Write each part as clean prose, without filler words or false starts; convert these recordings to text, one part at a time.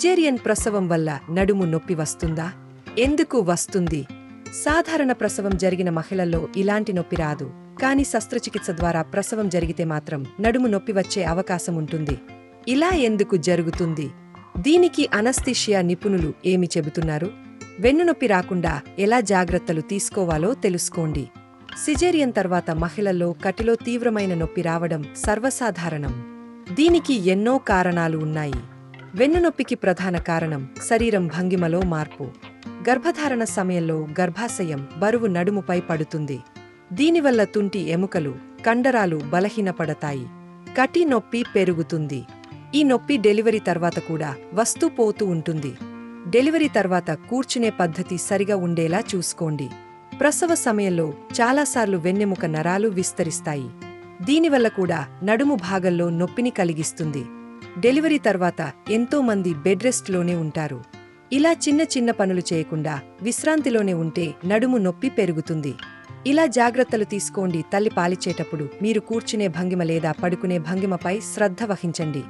Caesarean ప్రసవం వల్ల నడుము నొప్పి వస్తుందా? ఎందుకు వస్తుంది? సాధారణ ప్రసవం జరిగిన మహిళల్లో ఇలాంటి నొప్పి రాదు. కానీ శస్త్రచికిత్స ద్వారా ప్రసవం జరిగితే మాత్రం నడుము నొప్పి వచ్చే అవకాశం ఉంటుంది. ఇలా ఎందుకు జరుగుతుంది? దీనికి అనస్థీషియా నిపుణులు ఏమి చెబుతున్నారు? వెన్నునొప్పి రాకుండా ఎలా జాగ్రత్తలు తీసుకోవాలో తెలుసుకోండి. సిజేరియన్ తర్వాత మహిళల్లో కటిలో తీవ్రమైన నొప్పి రావడం సర్వసాధారణం. దీనికి ఎన్నో కారణాలు ఉన్నాయి. వెన్నునొప్పికి ప్రధాన కారణం శరీరం భంగిమలో మార్పు. గర్భధారణ సమయంలో గర్భాశయం బరువు నడుముపై పడుతుంది. దీనివల్ల తుంటి ఎముకలు, కండరాలు బలహీనపడతాయి. కటి నొప్పి పెరుగుతుంది. ఈ నొప్పి డెలివరీ తర్వాత కూడా వస్తూ పోతూ ఉంటుంది. డెలివరీ తర్వాత కూర్చునే పద్ధతి సరిగా ఉండేలా చూసుకోండి. ప్రసవ సమయంలో చాలాసార్లు వెన్నెముక నరాలు విస్తరిస్తాయి. దీనివల్ల కూడా నడుము భాగంలో నొప్పిని కలిగిస్తుంది. డెలివరీ తర్వాత ఎంతో మంది బెడ్ రెస్ట్లోనే ఉంటారు. ఇలా చిన్న చిన్న పనులు చేయకుండా విశ్రాంతిలోనే ఉంటే నడుము నొప్పి పెరుగుతుంది. ఇలా జాగ్రత్తలు తీసుకోండి. తల్లి పాలిచ్చేటప్పుడు మీరు కూర్చునే భంగిమ లేదా పడుకునే భంగిమపై శ్రద్ధ వహించండి.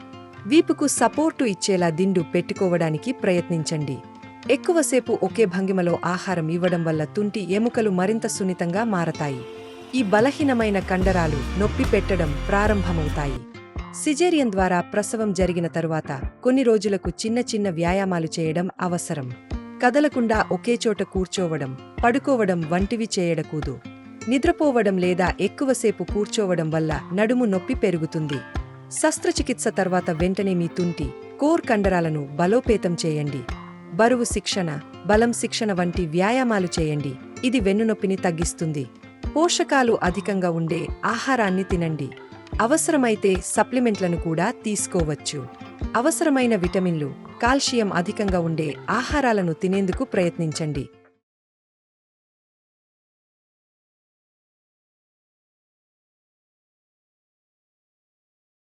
వీపుకు సపోర్టు ఇచ్చేలా దిండు పెట్టుకోవడానికి ప్రయత్నించండి. ఎక్కువసేపు ఒకే భంగిమలో ఆహారం ఇవ్వడం వల్ల తుంటి ఎముకలు మరింత సున్నితంగా మారతాయి. ఈ బలహీనమైన కండరాలు నొప్పి పెట్టడం ప్రారంభమవుతాయి. సిజేరియన్ ద్వారా ప్రసవం జరిగిన తరువాత కొన్ని రోజులకు చిన్న చిన్న వ్యాయామాలు చేయడం అవసరం. కదలకుండా ఒకే చోట కూర్చోవడం, పడుకోవడం వంటివి చేయడకూడదు. నిద్రపోవడం లేదా ఎక్కువసేపు కూర్చోవడం వల్ల నడుము నొప్పి పెరుగుతుంది. శస్త్రచికిత్స తర్వాత వెంటనే మీ తుంటి, కోర్ కండరాలను బలోపేతం చేయండి. బరువు శిక్షణ, బలం శిక్షణ వంటి వ్యాయామాలు చేయండి. ఇది వెన్నునొప్పిని తగ్గిస్తుంది. పోషకాలు అధికంగా ఉండే ఆహారాన్ని తినండి. అవసరమైతే సప్లిమెంట్లను కూడా తీసుకోవచ్చు. అవసరమైన విటమిన్లు, కాల్షియం అధికంగా ఉండే ఆహారాలను తినేందుకు ప్రయత్నించండి.